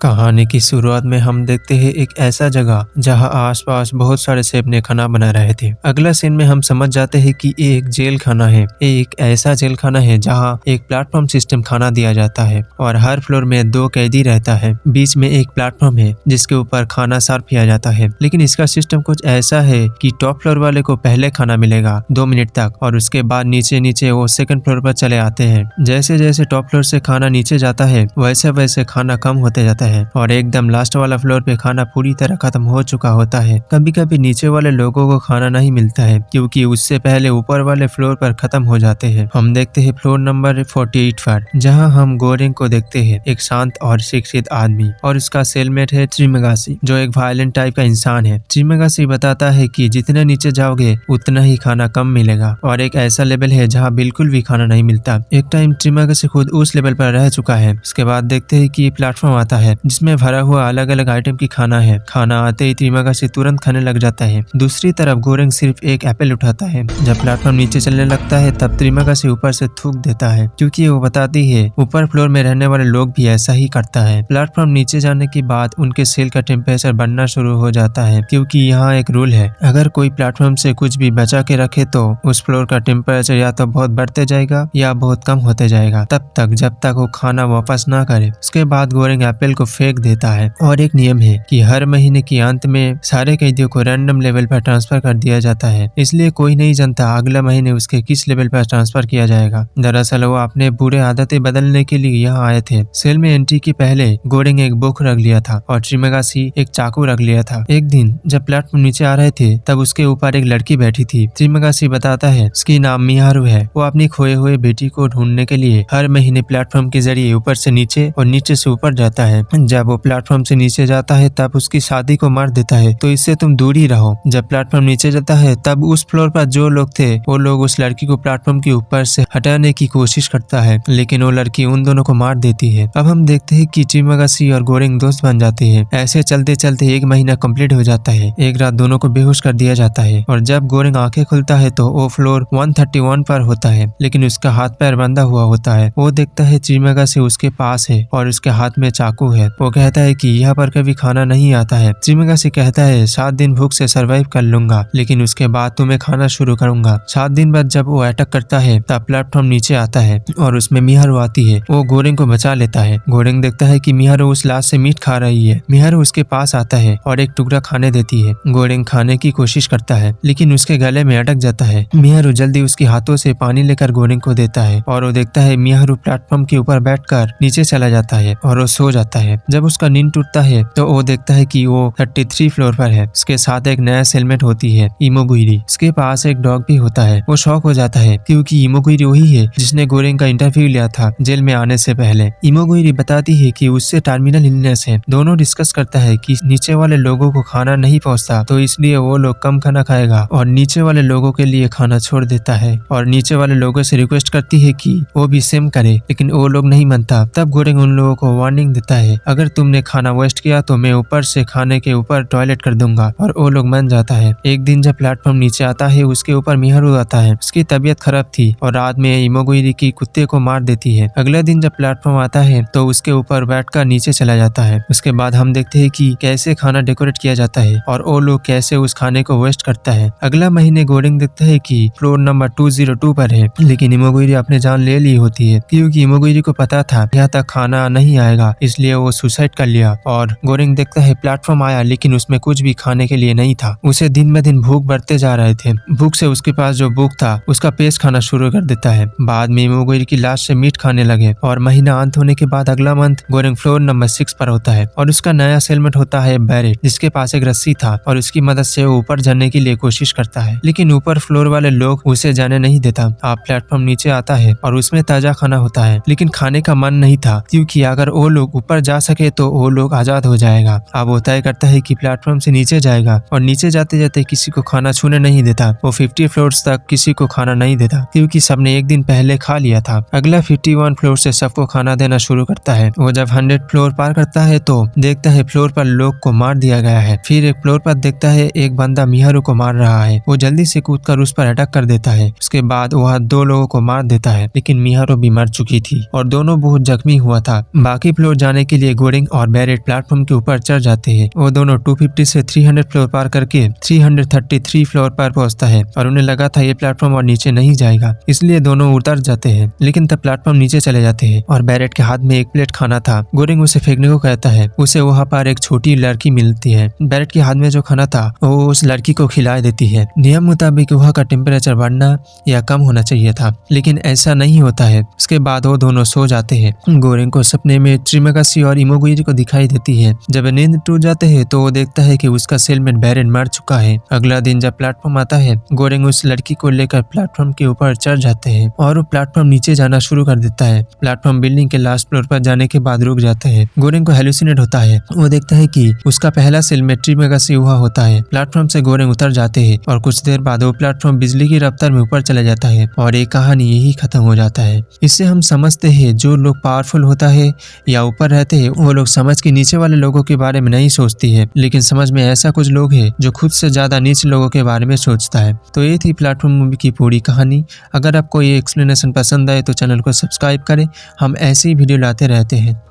कहानी की शुरुआत में हम देखते हैं एक ऐसा जगह जहां आसपास बहुत सारे सेब ने खाना बना रहे थे। अगला सीन में हम समझ जाते हैं कि ये एक जेल खाना है। ये एक ऐसा जेल खाना है जहां एक प्लेटफॉर्म सिस्टम खाना दिया जाता है और हर फ्लोर में 2 कैदी रहता है। बीच में एक प्लेटफॉर्म है जिसके ऊपर खाना सर्व किया जाता है, लेकिन इसका सिस्टम कुछ ऐसा है कि टॉप फ्लोर वाले को पहले खाना मिलेगा 2 मिनट तक और उसके बाद नीचे नीचे वो सेकंड फ्लोर पर चले आते हैं। जैसे जैसे टॉप फ्लोर से खाना नीचे जाता है वैसे वैसे खाना कम होते जाता है और एकदम लास्ट वाला फ्लोर पे खाना पूरी तरह खत्म हो चुका होता है। कभी कभी नीचे वाले लोगों को खाना नहीं मिलता है क्योंकि उससे पहले ऊपर वाले फ्लोर पर खत्म हो जाते हैं। हम देखते हैं फ्लोर नंबर 48 पर, जहां हम गोरेंग को देखते हैं, एक शांत और शिक्षित आदमी, और उसका सेलमेट है त्रिमेगासी, जो एक वायलेंट टाइप का इंसान है। त्रिमेगासी बताता है कि जितने नीचे जाओगे उतना ही खाना कम मिलेगा और एक ऐसा लेवल है जहाँ बिल्कुल भी खाना नहीं मिलता। एक टाइम त्रिमेगासी खुद उस लेवल पर रह चुका है। उसके बाद देखते हैं कि प्लेटफॉर्म आता है जिसमें भरा हुआ अलग अलग आइटम की खाना है। खाना आते ही त्रिमेगासी तुरंत खाने लग जाता है। दूसरी तरफ गोरेंग सिर्फ एक एप्पल उठाता है। जब प्लेटफॉर्म नीचे चलने लगता है तब त्रिमेगासी ऊपर से थूक देता है क्योंकि वो बताती है ऊपर फ्लोर में रहने वाले लोग भी ऐसा ही करता है। प्लेटफॉर्म नीचे जाने के बाद उनके सेल का टेम्परेचर बढ़ना शुरू हो जाता है क्योंकि यहाँ एक रूल है, अगर कोई प्लेटफॉर्म से कुछ भी बचा के रखे तो उस फ्लोर का टेम्परेचर या तो बहुत बढ़ते जाएगा या बहुत कम होते जाएगा, तब तक जब तक वो खाना वापस ना करे। उसके बाद गोरेंग एप्पल को फेंक देता है और एक नियम है कि हर महीने के अंत में सारे कैदियों को रैंडम लेवल पर ट्रांसफर कर दिया जाता है, इसलिए कोई नहीं जानता अगला महीने उसके किस लेवल पर ट्रांसफर किया जाएगा। दरअसल वो अपने बुरे आदतें बदलने के लिए यहाँ आए थे। सेल में एंट्री के पहले गोरेंग एक बुक रख लिया था और त्रिमेगासी एक चाकू रख लिया था। एक दिन जब प्लेटफॉर्म नीचे आ रहे थे तब उसके ऊपर एक लड़की बैठी थी। त्रिमेगासी बताता है उसकी नाम मिहारू है। वो अपनी खोए हुए बेटी को ढूंढने के लिए हर महीने प्लेटफॉर्म के जरिए ऊपर से नीचे और नीचे से ऊपर जाता है। जब वो प्लेटफॉर्म से नीचे जाता है तब उसकी शादी को मार देता है, तो इससे तुम दूर ही रहो। जब प्लेटफॉर्म नीचे जाता है तब उस फ्लोर पर जो लोग थे वो लोग उस लड़की को प्लेटफॉर्म के ऊपर से हटाने की कोशिश करता है, लेकिन वो लड़की उन दोनों को मार देती है। अब हम देखते हैं कि त्रिमेगासी और गोरेंग दोस्त बन जाते हैं। ऐसे चलते चलते 1 महीना कंप्लीट हो जाता है। एक रात दोनों को बेहोश कर दिया जाता है और जब गोरेंग आंखें खुलता है तो वो फ्लोर 131 पर होता है, लेकिन उसका हाथ पैर बंधा हुआ होता है। वो देखता है त्रिमेगासी उसके पास है और उसके हाथ में चाकू है। वो कहता है कि यहाँ पर कभी खाना नहीं आता है। त्रिमेगासी कहता है 7 दिन भूख से सरवाइव कर लूंगा, लेकिन उसके बाद तुम्हें खाना शुरू करूंगा। 7 दिन बाद जब वो अटैक करता है तब प्लेटफॉर्म नीचे आता है और उसमें मिहारू आती है। वो गोरेंग को बचा लेता है। गोरेंग देखता है कि मिहारू उस लाश से मीट खा रही है। मिहारू उसके पास आता है और एक टुकड़ा खाने देती है। गोरेंग खाने की कोशिश करता है लेकिन उसके गले में अटक जाता है। मिहारू जल्दी उसके हाथों से पानी लेकर गोरेंग को देता है और वो देखता है मिहारू प्लेटफॉर्म के ऊपर बैठकर नीचे चला जाता है और वो सो जाता है। जब उसका नींद टूटता है तो वो देखता है कि वो 33 फ्लोर पर है। उसके साथ एक नया सेलमेट होती है, इमोगुइरी। उसके पास एक डॉग भी होता है। वो शॉक हो जाता है क्योंकि इमोगुइरी वही है जिसने गोरेंग का इंटरव्यू लिया था जेल में आने से पहले। इमोगुइरी बताती है कि उससे टर्मिनल इलनेस है। दोनों डिस्कस करता है कि नीचे वाले लोगों को खाना नहीं पहुंचता, तो इसलिए वो लोग कम खाना खाएगा और नीचे वाले लोगों के लिए खाना छोड़ देता है और नीचे वाले लोगों से रिक्वेस्ट करती है कि वो भी सेम करे, लेकिन वो लोग नहीं मानता। तब गोरेंग उन लोगों को वार्निंग देता है, अगर तुमने खाना वेस्ट किया तो मैं ऊपर से खाने के ऊपर टॉयलेट कर दूंगा, और वो लोग मान जाता है। एक दिन जब प्लेटफॉर्म नीचे आता है उसके ऊपर मिहारू आता है। उसकी तबीयत खराब थी और रात में इमोगुइरी की कुत्ते को मार देती है। अगले दिन जब प्लेटफॉर्म आता है तो उसके ऊपर बैठकर नीचे चला जाता है। उसके बाद हम देखते हैं कि कैसे खाना डेकोरेट किया जाता है और वो लोग कैसे उस खाने को वेस्ट करता है। अगला महीने गोरेंग देखता है कि फ्लोर नंबर 202 पर है, लेकिन इमोगुइरी अपने जान ले ली होती है क्योंकि इमोगुइरी को पता था यहाँ तक खाना नहीं आएगा, इसलिए वो सुसाइड कर लिया। और गोरेंग देखता है प्लेटफॉर्म आया लेकिन उसमें कुछ भी खाने के लिए नहीं था। उसे दिन में दिन भूख बढ़ते जा रहे थे। भूख से उसके पास जो भूख था उसका पेस्ट खाना शुरू कर देता है। बाद में इमोगुइरी की लाश से मीट खाने लगे और महीना अंत होने के बाद अगला मंथ गोरेंग फ्लोर नंबर 6 पर होता है और उसका नया सेलमेट होता है बैरेट, जिसके पास एक रस्सी था और उसकी मदद से वो ऊपर जाने की लिए कोशिश करता है, लेकिन ऊपर फ्लोर वाले लोग उसे जाने नहीं देता। आप प्लेटफॉर्म नीचे आता है और उसमें ताजा खाना होता है, लेकिन खाने का मन नहीं था क्योंकि अगर वो लोग ऊपर जा सके तो वो लोग आजाद हो जाएगा। अब वो तय करता है कि प्लेटफॉर्म से नीचे जाएगा और नीचे जाते जाते किसी को खाना छूने नहीं देता। वो 50 फ्लोर्स तक किसी को खाना नहीं देता क्योंकि सबने एक दिन पहले खा लिया था। अगला 51 फ्लोर से सबको खाना देना शुरू करता है। वो जब 100 फ्लोर पार करता है तो देखता है फ्लोर पर लोग को मार दिया गया है। फिर एक फ्लोर पर देखता है एक बंदा मिहारू को मार रहा है। वो जल्दी से कूदकर उस पर अटैक कर देता है। उसके बाद वह 2 लोगों को मार देता है, लेकिन मिहारू भी मर चुकी थी और दोनों बहुत जख्मी हुआ था। बाकी फ्लोर जाने के लिए गोरिंग और बैरेट प्लेटफॉर्म के ऊपर चढ़ जाते हैं। वो दोनों 250 से 300 फ्लोर पार करके 333 फ्लोर पर पहुंचता है और उन्हें लगा था ये प्लेटफॉर्म और नीचे नहीं जाएगा, इसलिए दोनों उतर जाते हैं। लेकिन तब प्लेटफॉर्म नीचे चले जाते हैं और बैरेट के हाथ में एक प्लेट खाना था। गोरिंग उसे फेंकने को कहता है। उसे वहाँ पर एक छोटी लड़की मिलती है। बैरेट के हाथ में जो खाना था वो उस लड़की को खिला देती है। नियम मुताबिक वहाँ का टेम्परेचर बढ़ना या कम होना चाहिए था, लेकिन ऐसा नहीं होता है। उसके बाद वो दोनों सो जाते हैं। गोरिंग को सपने में त्रिमेगासी और इमोगुइरी को दिखाई देती है। जब नींद टूट जाते हैं तो वो देखता है कि उसका सेलमेट बैरेट मर चुका है। अगला दिन जब प्लेटफॉर्म आता है, गोरिंग उस लड़की को लेकर प्लेटफॉर्म के ऊपर चढ़ जाते हैं और वो प्लेटफॉर्म नीचे जाना शुरू कर देता है। प्लेटफॉर्म बिल्डिंग के लास्ट फ्लोर पर जाने के बाद रुक जाता है। गोरिंग को हेलुसिनेट होता है। वो देखता है कि उसका पहला सेलमेट त्रिमेगासी हुआ होता है। प्लेटफॉर्म से गोरिंग उतर जाते हैं और कुछ देर बाद वो प्लेटफॉर्म बिजली की रफ्तार में ऊपर चला जाता है और ये कहानी यही खत्म हो जाता है। इससे हम समझते हैं जो लोग पावरफुल होता है या ऊपर रहते हैं वो लोग समझ के नीचे वाले लोगों के बारे में नहीं सोचती है, लेकिन समझ में ऐसा कुछ लोग हैं जो खुद से ज्यादा नीचे लोगों के बारे में सोचता है। तो ये थी प्लेटफॉर्म मूवी की पूरी कहानी। अगर आपको ये एक्सप्लेनेशन पसंद आए तो चैनल को सब्सक्राइब करें, हम ऐसी वीडियो लाते रहते हैं।